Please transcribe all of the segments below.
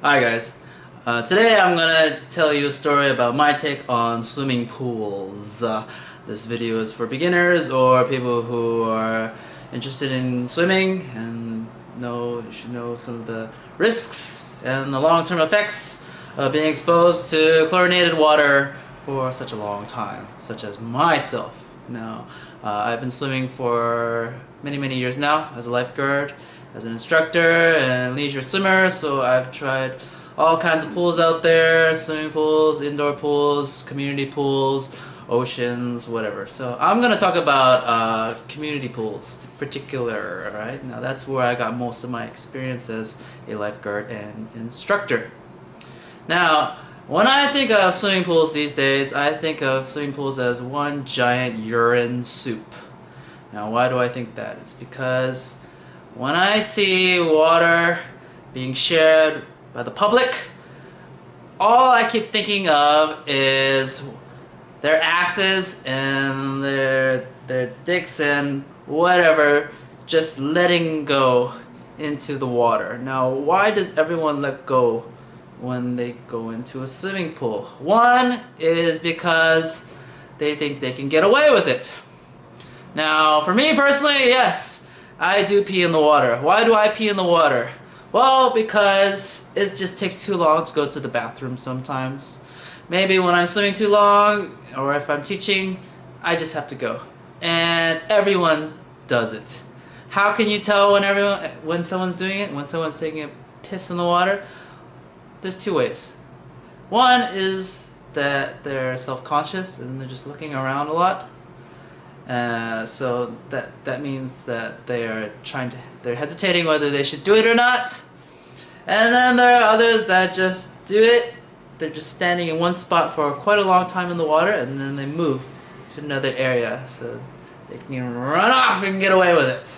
Hi guys. Today I'm gonna tell you a story about my take on swimming pools. This video is for beginners or people who are interested in swimming and should know some of the risks and the long-term effects of being exposed to chlorinated water for such a long time, such as myself. Now, I've been swimming for many years now as a lifeguard, as an instructor and leisure swimmer, so I've tried all kinds of pools out there, swimming pools, indoor pools, community pools, oceans, whatever. So I'm going to talk about community pools in particular, right? Now that's where I got most of my experience as a lifeguard and instructor. Now, when I think of swimming pools these days, I think of swimming pools as one giant urine soup. Now, why do I think that? It's because when I see water being shared by the public, all I keep thinking of is their asses and their dicks and whatever just letting go into the water. Now, why does everyone let go when they go into a swimming pool? One is because they think they can get away with it. Now, for me personally, yes, I do pee in the water. Why do I pee in the water? Well, because it just takes too long to go to the bathroom sometimes. Maybe when I'm swimming too long, or if I'm teaching, I just have to go. And everyone does it. How can you tell when someone's doing it, when someone's taking a piss in the water? There's two ways. One is that they're self-conscious and they're just looking around a lot. So that means that they're hesitating whether they should do it or not. And then there are others that just do it. They're just standing in one spot for quite a long time in the water, and then they move to another area so they can run off and get away with it.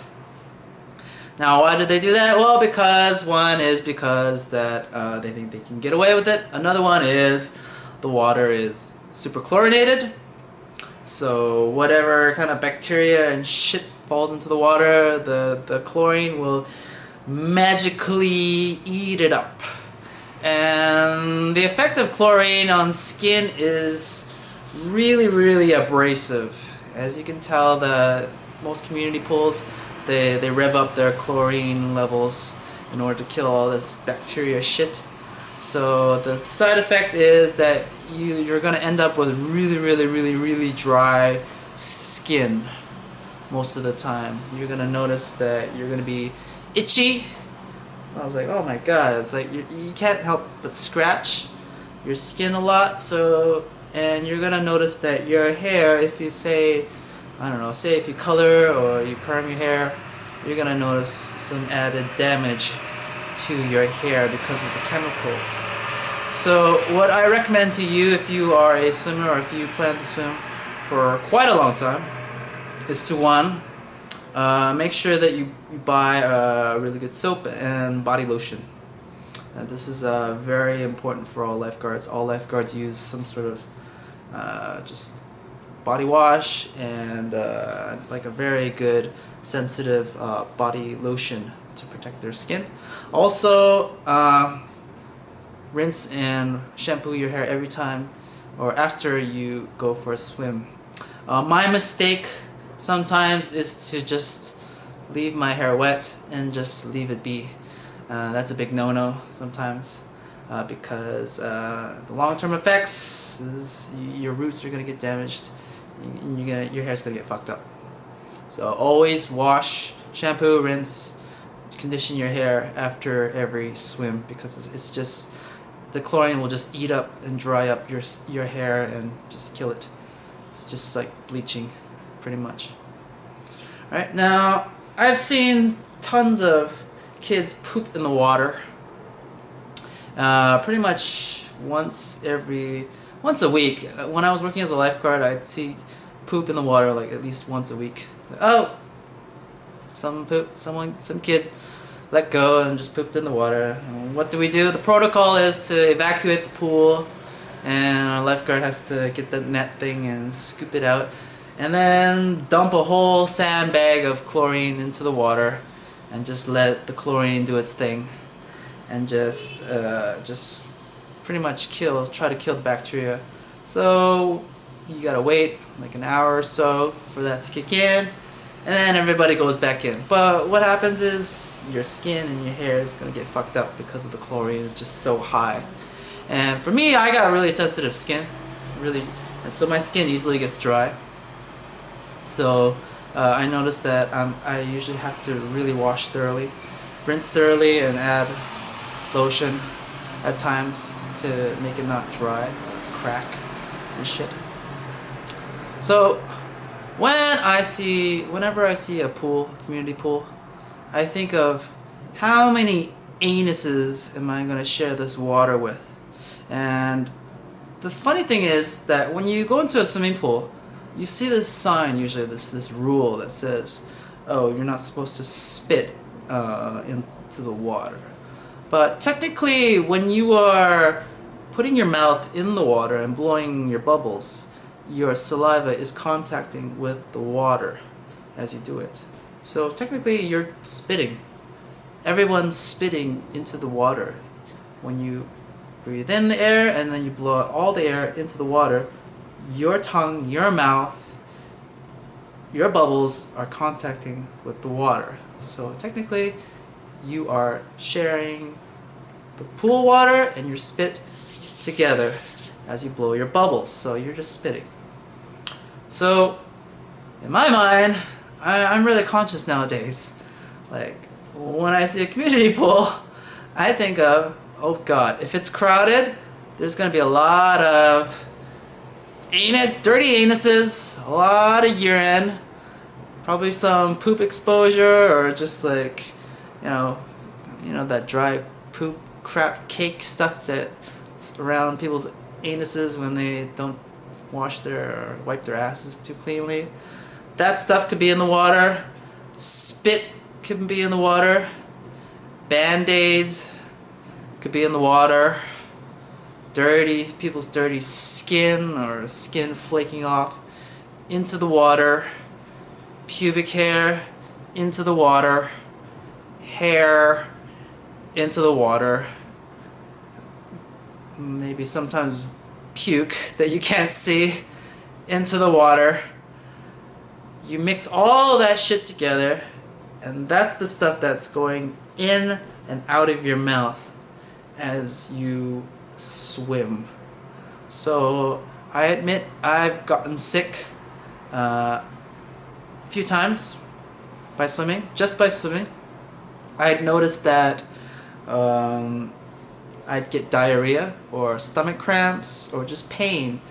Now, why do they do that? Well, because one is because that they think they can get away with it. Another one is the water is super chlorinated. So whatever kind of bacteria and shit falls into the water, the chlorine will magically eat it up. And the effect of chlorine on skin is really abrasive. As you can tell, most community pools, they rev up their chlorine levels in order to kill all this bacteria shit. So the side effect is that you're going to end up with really dry skin most of the time. You're going to notice that you're going to be itchy. I was like, oh my god, it's like you can't help but scratch your skin a lot. And you're going to notice that your hair, if you say if you color or you perm your hair, you're going to notice some added damage to your hair because of the chemicals. So what I recommend to you if you are a swimmer or if you plan to swim for quite a long time is to make sure that you buy a really good soap and body lotion. This is very important for all lifeguards. All lifeguards use some sort of just body wash and like a very good sensitive body lotion to protect their skin. Also, rinse and shampoo your hair every time or after you go for a swim. My mistake sometimes is to just leave my hair wet and just leave it be. That's a big no-no sometimes because the long-term effects is your roots are going to get damaged and your hair's going to get fucked up. So always wash, shampoo, rinse, condition your hair after every swim because it's just the chlorine will just eat up and dry up your hair and just kill it. It's just like bleaching pretty much. Alright, now I've seen tons of kids poop in the water pretty much once a week. When I was working as a lifeguard, I'd see poop in the water like at least once a week. Oh, some kid let go and just pooped in the water. And what do? The protocol is to evacuate the pool, and our lifeguard has to get the net thing and scoop it out, and then dump a whole sandbag of chlorine into the water, and just let the chlorine do its thing. and just pretty much try to kill the bacteria. So you gotta wait like an hour or so for that to kick in, and then everybody goes back in. But what happens is your skin and your hair is gonna get fucked up because of the chlorine is just so high. And for me, I got really sensitive skin, and so my skin easily gets dry. So I noticed that I usually have to really wash thoroughly, rinse thoroughly, and add lotion at times to make it not dry or crack and shit. So whenever I see a pool, community pool, I think of how many anuses am I going to share this water with. And the funny thing is that when you go into a swimming pool, you see this sign, usually this rule that says, oh, you're not supposed to spit into the water. But technically, when you are putting your mouth in the water and blowing your bubbles, your saliva is contacting with the water as you do it. So technically, you're spitting. Everyone's spitting into the water. When you breathe in the air and then you blow out all the air into the water, your tongue, your mouth, your bubbles are contacting with the water. So technically, you are sharing the pool water and your spit together as you blow your bubbles. So you're just spitting. So in my mind, I'm really conscious nowadays. Like when I see a community pool, I think of, oh God, if it's crowded, there's gonna be a lot of dirty anuses, a lot of urine, probably some poop exposure, or just like, you know that dry poop crap cake stuff that's around people's anuses when they don't wash or wipe their asses too cleanly. That stuff could be in the water. Spit could be in the water. Band-aids could be in the water. People's dirty skin or skin flaking off into the water. Pubic hair into the water. Hair into the water. Maybe sometimes puke that you can't see into the water. You mix all that shit together, and that's the stuff that's going in and out of your mouth as you swim. So I admit I've gotten sick a few times by swimming. Just by swimming, I'd noticed that I'd get diarrhea or stomach cramps or just pain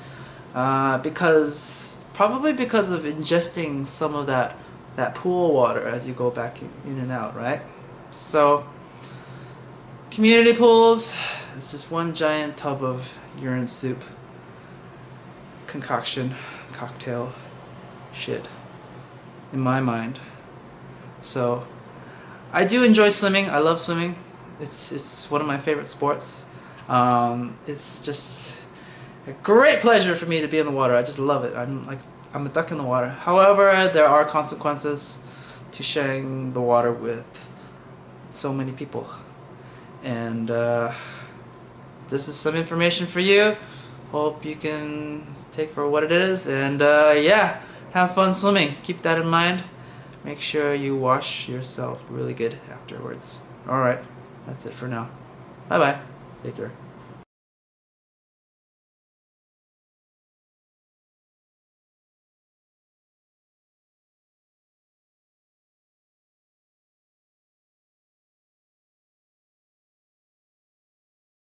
probably because of ingesting some of that pool water as you go back in and out, right? So community pools is just one giant tub of urine soup concoction, cocktail shit in my mind. So I do enjoy swimming. I love swimming. It's one of my favorite sports. It's just a great pleasure for me to be in the water. I just love it. I'm a duck in the water. However, there are consequences to sharing the water with so many people. And this is some information for you. Hope you can take for what it is. And yeah, have fun swimming. Keep that in mind. Make sure you wash yourself really good afterwards. Alright, that's it for now. Bye bye. Take care.